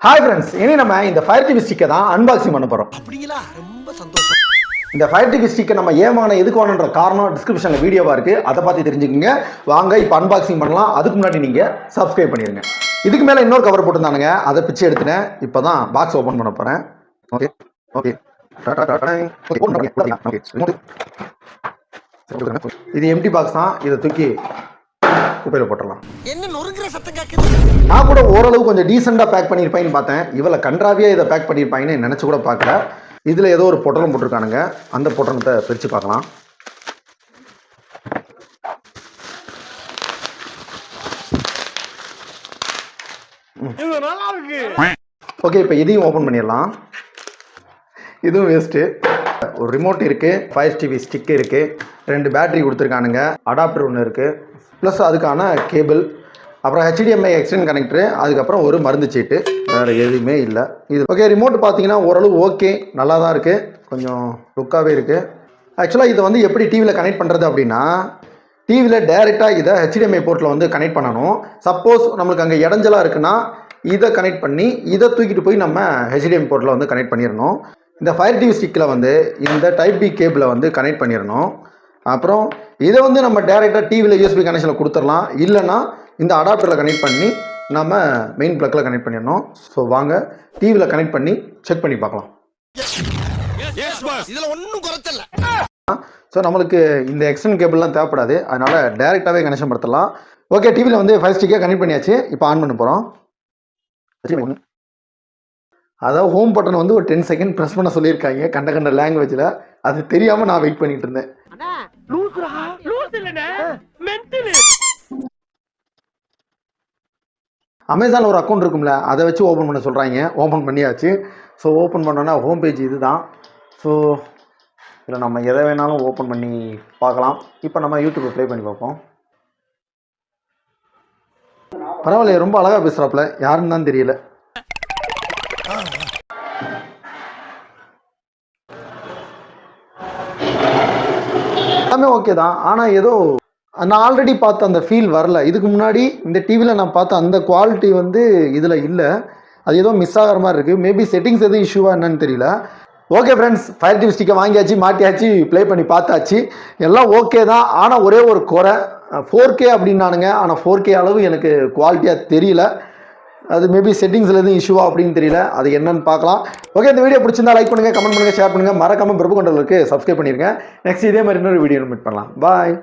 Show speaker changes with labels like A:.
A: Hi friends, இனி நம்ம இந்த ஃபயர் டிவி ஸ்டிக்கை தான் அன்பாக்சிங் பண்ண போகிறோம்.
B: அப்படிங்களா? ரொம்ப சந்தோஷம்.
A: இந்த ஃபயர் டிவி ஸ்டிக்கை நம்ம ஏமான எதுக்கு வேணுன்ற காரணம் டிஸ்கிரிப்ஷனில் வீடியோவாக இருக்குது, அதை பார்த்து தெரிஞ்சுக்கோங்க. வாங்க இப்போ அன்பாக்சிங் பண்ணலாம். அதுக்கு முன்னாடி நீங்கள் சப்ஸ்கிரைப் பண்ணிடுங்க. இதுக்கு மேலே இன்னொரு கவர் போட்டுருந்தானுங்க, அதை பிச்சு எடுத்துனேன். இப்போ தான் பாக்ஸ் ஓப்பன் பண்ண போகிறேன். ஓகே ஓகே இது எம்டி பாக்ஸ் தான். இதை தூக்கி குப்பையில் போட்டுடலாம்.
B: என்ன நொறுங்குற சத்தம் கேக்குது?
A: நான் கூட ஓரளவு கொஞ்சம் டீசெண்டாக பேக் பண்ணியிருப்பேன்னு பார்த்தேன். இவ்வளோ கன்றாவியாக இதை பேக் பண்ணியிருப்பாங்கன்னு நினச்சி கூட பார்க்கல. இதில் ஏதோ ஒரு பொட்டலம் போட்டிருக்கானுங்க, அந்த பொட்டலத்தை பிரித்து பார்க்கலாம். ஓகே, இப்போ இதையும் ஓப்பன் பண்ணிடலாம். இதுவும் வேஸ்ட்டு. ஒரு ரிமோட் இருக்குது, ஃபயர் டிவி ஸ்டிக் இருக்குது, 2 பேட்டரி கொடுத்துருக்கானுங்க, அடாப்டர் ஒன்று இருக்குது, ப்ளஸ் அதுக்கான கேபிள், அப்புறம் HDMI எக்ஸ்டெர்னல் கனெக்டரு, அதுக்கப்புறம் ஒரு மருந்து சீட்டு, வேறு எதுவுமே இல்லை. இது ஓகே. ரிமோட் பார்த்தீங்கன்னா ஓரளவு ஓகே, நல்லா தான் இருக்குது, கொஞ்சம் லுக்காகவே இருக்குது. ஆக்சுவலாக இதை வந்து எப்படி டிவியில் கனெக்ட் பண்ணுறது அப்படின்னா, டிவியில் டேரெக்டாக இதை HDMI போர்ட்டில் வந்து கனெக்ட் பண்ணணும். சப்போஸ் நம்மளுக்கு அங்கே இடைஞ்சலாக இருக்குன்னா இதை கனெக்ட் பண்ணி இதை தூக்கிட்டு போய் நம்ம HDMI போர்ட்டில் வந்து கனெக்ட் பண்ணிடணும். இந்த ஃபயர் டிவி ஸ்டிக்கில் வந்து இந்த டைப் பி கேபிளை வந்து கனெக்ட் பண்ணிடணும். அப்புறம் இதை வந்து நம்ம டேரெக்டாக டிவியில் USB கனெக்ஷனில் கொடுத்துடலாம். இல்லைன்னா இந்த அடாப்டரில் கனெக்ட் பண்ணி நம்ம மெயின் ப்ளக்கில் கனெக்ட் பண்ணிடணும். ஸோ வாங்க டிவியில் கனெக்ட் பண்ணி செக் பண்ணி பார்க்கலாம்.
B: இதில் ஒன்றும் குறைச்சல.
A: ஸோ நம்மளுக்கு இந்த எக்ஸ்டர்னல் கேபிள்லாம் தேவைப்படாது, அதனால் டேரெக்டாகவே கனெக்ஷன் படுத்தலாம். ஓகே, டிவியில் வந்து ஃபயர் ஸ்டிக்கை கனெக்ட் பண்ணியாச்சு. இப்போ ஆன் பண்ண போகிறோம். அதாவது ஹோம் பட்டன் வந்து ஒரு 10 செகண்ட் ப்ரெஸ் பண்ண சொல்லியிருக்காங்க கண்ட லாங்குவேஜில். அது தெரியாமல் நான் வெயிட் பண்ணிட்டு இருந்தேன். அமேசானில் ஒரு அக்கௌண்ட் இருக்கும்ல, அதை வச்சு ஓப்பன் பண்ண சொல்கிறாங்க. ஓப்பன் பண்ணியாச்சு. ஸோ ஓப்பன் பண்ணோன்னா ஹோம் பேஜ் இது தான். ஸோ இதில் நம்ம எதை வேணாலும் ஓப்பன் பண்ணி பார்க்கலாம். இப்போ நம்ம யூடியூப்பை ப்ளே பண்ணி பார்ப்போம். பரவாயில்ல, ரொம்ப அழகாக பேசுகிறாப்புல, யாருன்னு தான் தெரியல. எல்லாமே ஓகே தான், ஆனால் ஏதோ நான் ஆல்ரெடி பார்த்த அந்த ஃபீல் வரல. இதுக்கு முன்னாடி இந்த டிவியில் நான் பார்த்த அந்த குவாலிட்டி வந்து இதில் இல்லை. அது ஏதோ மிஸ் ஆகிற மாதிரி இருக்குது. மேபி செட்டிங்ஸ் எதுவும் இஷ்யூவாக என்னன்னு தெரியல. ஓகே ஃப்ரெண்ட்ஸ், ஃபயர் டிவி ஸ்டிக்கை வாங்கியாச்சு, மாட்டியாச்சு, ப்ளே பண்ணி பார்த்தாச்சு, எல்லாம் ஓகே தான். ஆனால் ஒரே ஒரு குறை, 4K அப்படின்னானுங்க. ஆனால் 4K அளவு எனக்கு குவாலிட்டியாக தெரியல. அது மேபி செட்டிங்ஸில் எதுவும் இஷ்யூவா அப்படின்னு தெரியல. அது என்னன்னு பார்க்கலாம். ஓகே, இந்த வீடியோ பிடிச்சிருந்தா லைக் பண்ணுங்கள், கமெண்ட் பண்ணுங்கள், ஷேர் பண்ணுங்கள், மறக்காமல் பிரபு கண்டலுக்கு சப்ஸ்கிரைப் பண்ணிடுங்க. நெக்ஸ்ட் இதே மாதிரி இன்னொரு வீடியோ மீட் பண்ணலாம். பாய்.